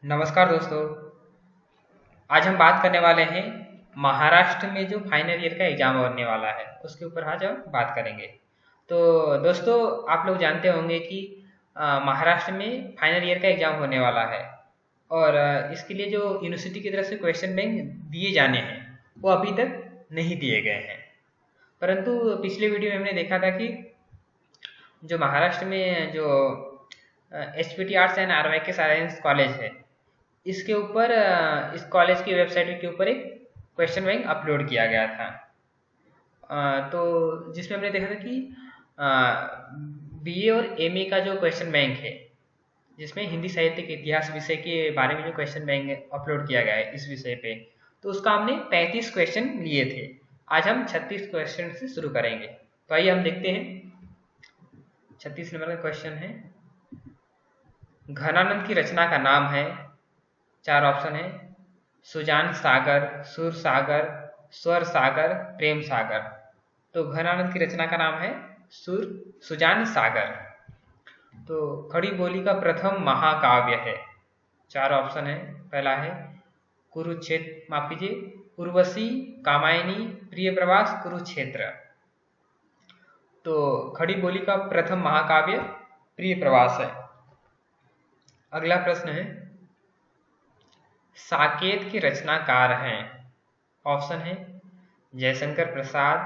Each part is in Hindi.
नमस्कार दोस्तों। आज हम बात करने वाले हैं महाराष्ट्र में जो फाइनल ईयर का एग्जाम होने वाला है उसके ऊपर आज हम बात करेंगे। तो दोस्तों, आप लोग जानते होंगे कि महाराष्ट्र में फाइनल ईयर का एग्जाम होने वाला है और इसके लिए जो यूनिवर्सिटी की तरफ से क्वेश्चन बैंक दिए जाने हैं वो अभी तक नहीं दिए गए हैं। परंतु पिछले वीडियो में हमने देखा था कि जो महाराष्ट्र में जो HPT आर्ट्स एंड RY के साइंस कॉलेज है, इसके ऊपर इस कॉलेज की वेबसाइट के ऊपर एक क्वेश्चन बैंक अपलोड किया गया था। तो जिसमें हमने देखा था कि BA और MA का जो क्वेश्चन बैंक है, जिसमें हिंदी साहित्य के इतिहास विषय के बारे में जो क्वेश्चन बैंक अपलोड किया गया है इस विषय पे, तो उसका हमने 35 क्वेश्चन लिए थे। आज हम 36 क्वेश्चन से शुरू करेंगे। तो आइए हम देखते हैं। 36 नंबर का क्वेश्चन है, घनानंद की रचना का नाम है। 4 ऑप्शन है, सुजान सागर, सुर सागर, स्वर सागर, प्रेम सागर। तो घनानंद की रचना का नाम है सुजान सागर। तो खड़ी बोली का प्रथम महाकाव्य है। 4 ऑप्शन है। पहला है कुरुक्षेत्र, माफ कीजिए, उर्वशी, कामायनी, प्रिय प्रवास, कुरुक्षेत्र। तो खड़ी बोली का प्रथम महाकाव्य प्रिय प्रवास है। अगला प्रश्न है, साकेत के रचनाकार हैं। ऑप्शन है जयशंकर प्रसाद,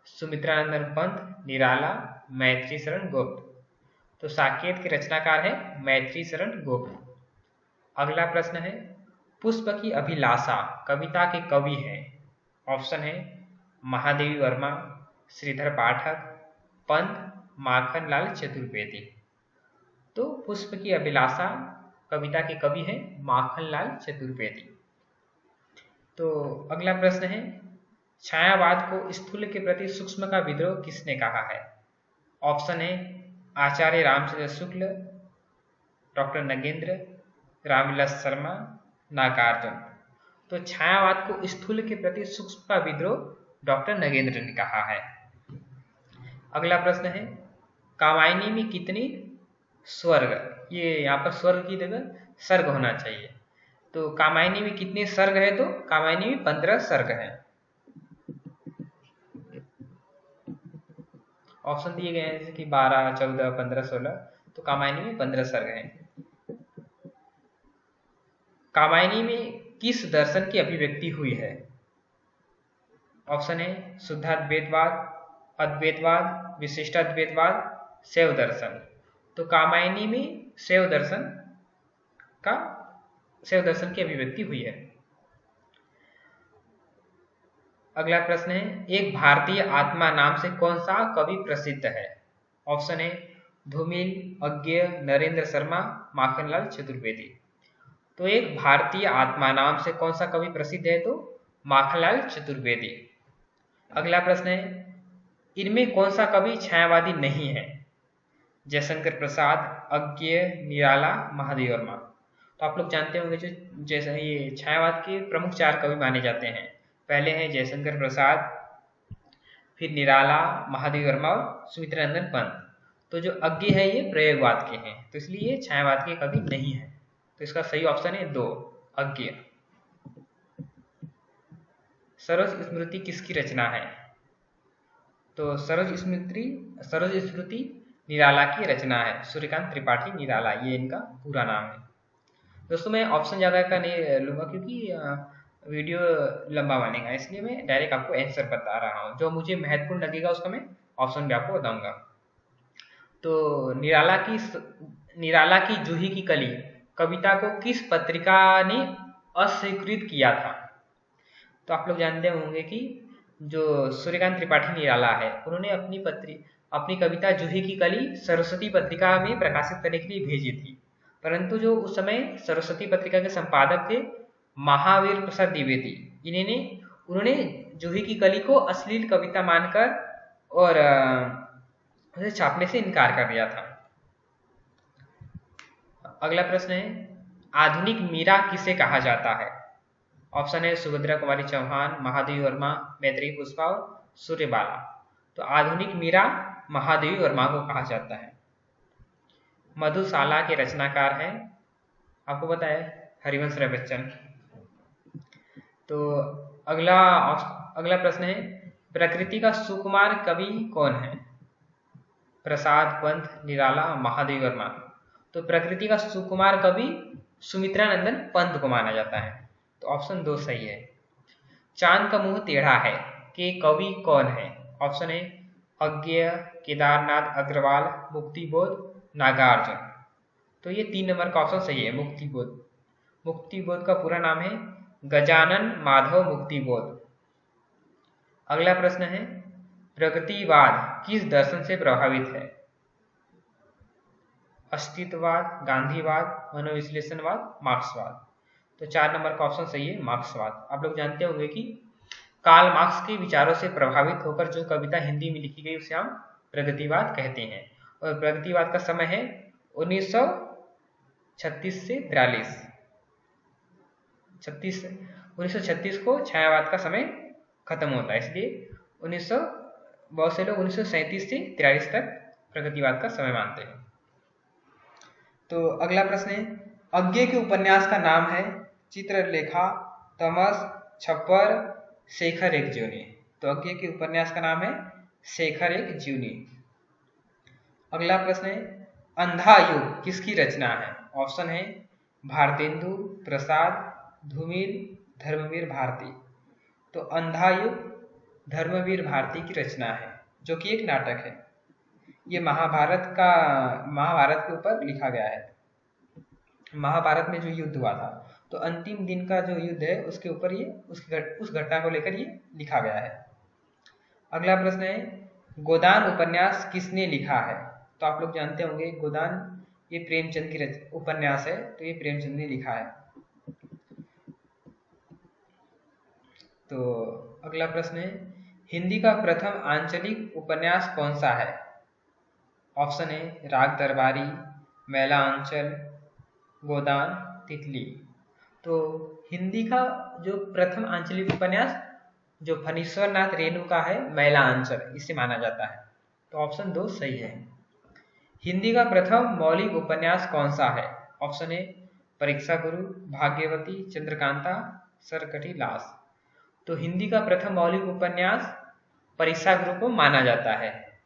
सुमित्रानंदन पंत, निराला, मैत्री शरण गुप्त। तो साकेत के रचनाकार है मैत्री शरण गुप्त। अगला प्रश्न है, पुष्प की अभिलाषा कविता के कवि हैं। ऑप्शन है महादेवी वर्मा, श्रीधर पाठक, पंत, माखनलाल चतुर्वेदी। तो पुष्प की अभिलाषा कविता के कवि हैं माखनलाल चतुर्वेदी। तो अगला प्रश्न है, छायावाद को स्थूल के प्रति सूक्ष्म का विद्रोह किसने कहा है। ऑप्शन है आचार्य रामचंद्र शुक्ल, डॉक्टर नगेंद्र, रामविलास शर्मा, नागार्जुन। तो छायावाद को स्थूल के प्रति सूक्ष्म का विद्रोह डॉक्टर नगेंद्र ने कहा है। अगला प्रश्न है, कामायनी में कितनी स्वर्ग, ये यहाँ पर स्वर्ग की जगह सर्ग होना चाहिए। तो कामायनी में कितने सर्ग है, तो कामायनी में 15 सर्ग है। ऑप्शन दिए गए हैं जैसे कि 12, 14, 15, 16। तो कामायनी में 15 सर्ग हैं। कामायनी में किस दर्शन की अभिव्यक्ति हुई है। ऑप्शन है शुद्धाद्वैतवाद, अद्वैतवाद, विशिष्टाद्वैतवाद, शैव दर्शन। तो कामायनी में शैव दर्शन की अभिव्यक्ति हुई है। अगला प्रश्न है, एक भारतीय आत्मा नाम से कौन सा कवि प्रसिद्ध है। ऑप्शन है धूमिल, अज्ञेय, नरेंद्र शर्मा, माखनलाल चतुर्वेदी। तो एक भारतीय आत्मा नाम से कौन सा कवि प्रसिद्ध है, तो माखनलाल चतुर्वेदी। अगला प्रश्न है, इनमें कौन सा कवि छायावादी नहीं है। जयशंकर प्रसाद, अज्ञेय, निराला, महादेवी वर्मा। तो आप लोग जानते होंगे जो जैसे ये छायावाद के प्रमुख 4 कवि माने जाते हैं। पहले हैं जयशंकर प्रसाद, फिर निराला, महादेवी वर्मा और सुमित्रानंदन पंत। तो जो अज्ञेय है ये प्रयोगवाद के हैं, तो इसलिए ये छायावाद के कवि नहीं है। तो इसका सही ऑप्शन है 2, अज्ञेय। सरोज स्मृति किसकी रचना है। तो सरोज स्मृति निराला की रचना है। सूर्यकांत त्रिपाठी निराला, ये इनका पूरा नाम है। दोस्तों, मैं ऑप्शन ज़्यादा का नहीं लूँगा क्योंकि वीडियो लंबा बनेगा, इसलिए मैं डायरेक्ट आपको आंसर बता रहा हूँ। जो मुझे महत्वपूर्ण लगेगा उसका मैं ऑप्शन भी आपको बताऊंगा। तो निराला की जूही की कली कविता को किस पत्रिका ने अस्वीकृत किया था। तो आप लोग जानते होंगे कि जो सूर्यकांत त्रिपाठी निराला है, उन्होंने अपनी कविता जूही की कली सरस्वती पत्रिका में प्रकाशित करने के लिए भेजी थी। परंतु जो उस समय सरस्वती पत्रिका के संपादक थे महावीर प्रसाद द्विवेदी, उन्होंने जूही की कली को अश्लील कविता मानकर और उसे छापने से इनकार कर दिया था। अगला प्रश्न है, आधुनिक मीरा किसे कहा जाता है। ऑप्शन है सुभद्रा कुमारी चौहान, महादेवी वर्मा, मैत्रेयी पुष्पा और सूर्यबाला। तो आधुनिक मीरा महादेवी वर्मा को कहा जाता है। मधुशाला के रचनाकार हैं, आपको पता है हरिवंश राय बच्चन। तो अगला अगला प्रश्न है, प्रकृति का सुकुमार कवि कौन है? प्रसाद, पंत, निराला, महादेव वर्मा। तो प्रकृति का सुकुमार कवि सुमित्रानंदन पंत को माना जाता है। तो ऑप्शन 2 सही है। चांद का मुंह टेढ़ा है के कवि कौन है? ऑप्शन ए अज्ञेय, केदारनाथ अग्रवाल, मुक्तिबोध, नागार्जुन। तो ये 3 नंबर का ऑप्शन सही है, मुक्तिबोध। मुक्तिबोध का पूरा नाम है गजानन माधव मुक्तिबोध। अगला प्रश्न है, प्रगतिवाद किस दर्शन से प्रभावित है? अस्तित्ववाद, गांधीवाद, मनोविश्लेषणवाद, मार्क्सवाद। तो 4 नंबर का ऑप्शन सही है, मार्क्सवाद। आप लोग जानते होंगे कि कार्ल मार्क्स के विचारों से प्रभावित होकर जो कविता हिंदी में लिखी गई उसे हम प्रगतिवाद कहते हैं। और प्रगतिवाद का समय है 1936 से 43। 1936 को छायावाद का समय खत्म होता है, इसलिए बहुत से लोग 1937 से 43 तक प्रगतिवाद का समय मानते हैं। तो अगला प्रश्न है, अज्ञेय के उपन्यास का नाम है चित्रलेखा, तमस, छप्पर, शेखर एक जीवनी। तो अज्ञेय के उपन्यास का नाम है शेखर एक जीवनी। अगला प्रश्न है, अंधा युग किसकी रचना है? ऑप्शन है भारतेंदु, प्रसाद, धूमिल, धर्मवीर भारती। तो अंधा युग धर्मवीर भारती की रचना है, जो कि एक नाटक है। ये महाभारत के ऊपर लिखा गया है। महाभारत में जो युद्ध हुआ था, तो अंतिम दिन का जो युद्ध है उसके ऊपर ये उस घटना को लेकर ये लिखा गया है। अगला प्रश्न है, गोदान उपन्यास किसने लिखा है? तो आप लोग जानते होंगे गोदान ये प्रेमचंद की उपन्यास है, तो ये प्रेमचंद ने लिखा है। तो अगला प्रश्न है, हिंदी का प्रथम आंचलिक उपन्यास कौन सा है? ऑप्शन है राग दरबारी, मैला आंचल, गोदान, तितली। तो हिंदी का जो प्रथम आंचलिक उपन्यास जो फणीश्वरनाथ रेणु का है, मैला आंचल, इसे माना जाता है। तो ऑप्शन 2 सही है। हिंदी का प्रथम मौलिक उपन्यास कौन सा है? ऑप्शन ए परीक्षा गुरु, भाग्यवती, चंद्रकांता, सरकटी लाश। तो हिंदी का प्रथम मौलिक उपन्यास परीक्षा गुरु को माना जाता है,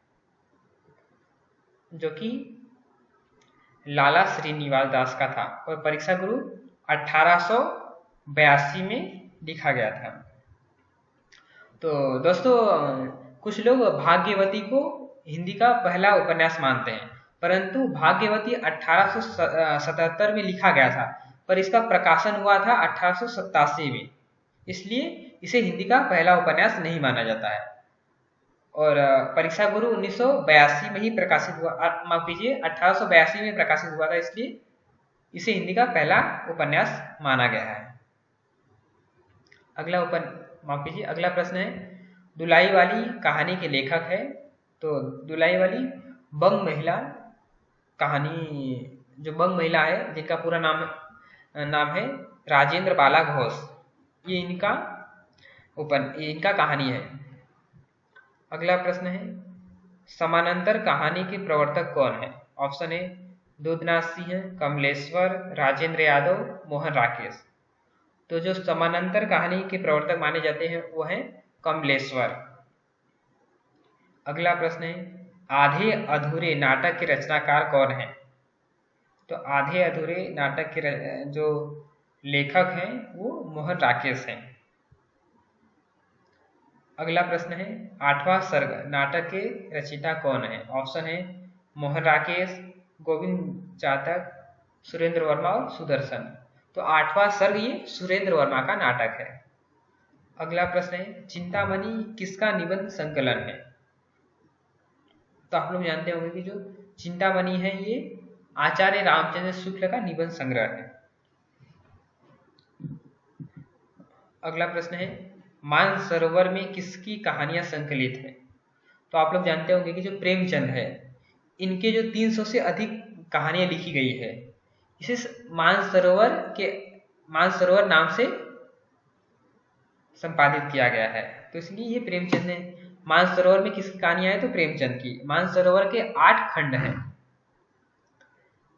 जो कि लाला श्रीनिवास दास का था, और परीक्षा गुरु 1882 में लिखा गया था। तो दोस्तों, कुछ लोग भाग्यवती को हिंदी का पहला उपन्यास मानते हैं, परंतु भाग्यवती 1877 में लिखा गया था, पर इसका प्रकाशन हुआ था 1887 में, इसलिए इसे हिंदी का पहला उपन्यास नहीं माना जाता है। और परीक्षा गुरु 1982 में ही प्रकाशित हुआ, माफ कीजिए 1882 में प्रकाशित हुआ था, इसलिए इसे हिंदी का पहला उपन्यास माना गया है। अगला प्रश्न है, दुलाई वाली कहानी के लेखक है? तो दुलाई वाली बंग महिला कहानी, जो बंग महिला है जिनका पूरा नाम है राजेंद्र बाला घोष, ये इनका कहानी है। अगला प्रश्न है, समानांतर कहानी के प्रवर्तक कौन है? Option A Dudhnath Singh, Kamleshwar, Rajendra Yadav, Mohan Rakesh. तो जो समानांतर कहानी के प्रवर्तक माने जाते हैं वो है कमलेश्वर। अगला प्रश्न है, आधे अधूरे नाटक के रचनाकार कौन है? तो आधे अधूरे नाटक के जो लेखक हैं वो मोहन राकेश हैं। अगला प्रश्न है, 8वां सर्ग नाटक के रचयिता कौन है? ऑप्शन है मोहन राकेश, गोविंद चातक, सुरेंद्र वर्मा और सुदर्शन। तो 8वां सर्ग ये सुरेंद्र वर्मा का नाटक है। अगला प्रश्न है, चिंतामणि किसका निबंध संकलन है? तो आप लोग जानते होंगे कि जो चिंतामणि है ये आचार्य रामचंद्र शुक्ल का निबंध संग्रह है। अगला प्रश्न है, मानसरोवर में किसकी कहानियां संकलित है? तो आप लोग जानते होंगे कि जो प्रेमचंद है, इनके जो 300 से अधिक कहानियां लिखी गई है, इसे मानसरोवर नाम से संपादित किया गया है। तो इसलिए ये प्रेमचंद ने, मानसरोवर में किसकी कहानियां है? तो प्रेमचंद की। मानसरोवर के 8 खंड हैं।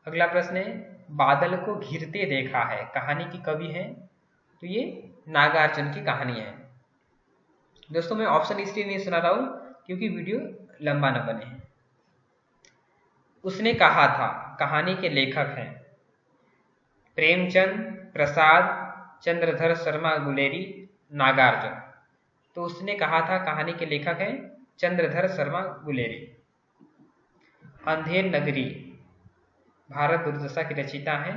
अगला प्रश्न है, बादल को घिरते देखा है कहानी की कवि है? तो ये नागार्जुन की कहानी है। दोस्तों मैं ऑप्शन इसलिए नहीं सुना रहा हूं क्योंकि वीडियो लंबा न बने। उसने कहा था कहानी के लेखक हैं प्रेमचंद, प्रसाद, चंद्रधर शर्मा गुलेरी, नागार्जुन। तो उसने कहा था कहानी के लेखक हैं चंद्रधर शर्मा गुलेरी। अंधेर नगरी भारत दुर्दशा की रचयिता हैं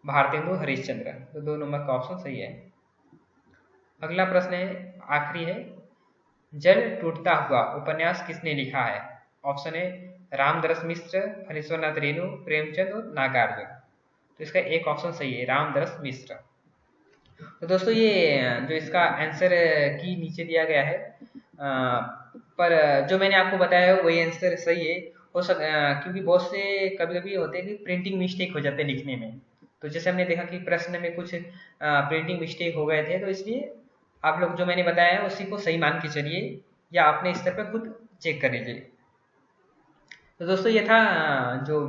भारतेंदु हरिश्चंद्र। तो 2 नंबर का ऑप्शन सही है। अगला प्रश्न है, आखिरी है, जल टूटता हुआ उपन्यास किसने लिखा है? ऑप्शन है रामदरस मिश्र, फणीश्वरनाथ रेणु, प्रेमचंद और नागार्जुन। तो इसका एक ऑप्शन सही है, रामदरस मिश्र। तो दोस्तों ये जो इसका आंसर की नीचे दिया गया है, पर जो मैंने आपको बताया है वही आंसर सही है। क्योंकि बहुत से कभी कभी होते हैं कि प्रिंटिंग मिस्टेक हो जाते हैं लिखने में। तो जैसे हमने देखा कि प्रश्न में कुछ प्रिंटिंग मिस्टेक हो गए थे, तो इसलिए आप लोग जो मैंने बताया है उसी को सही मान के चलिए या अपने स्तर पर खुद चेक कर लीजिए। तो दोस्तों ये था जो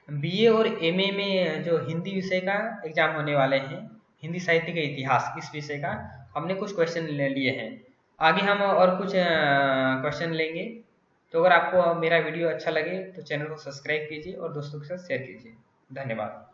बीए और एमए में जो हिंदी विषय का एग्जाम होने वाले हैं, हिंदी साहित्य का इतिहास, इस विषय का हमने कुछ क्वेश्चन ले लिए हैं। आगे हम और कुछ क्वेश्चन लेंगे। तो अगर आपको मेरा वीडियो अच्छा लगे तो चैनल को सब्सक्राइब कीजिए और दोस्तों के साथ शेयर कीजिए। धन्यवाद।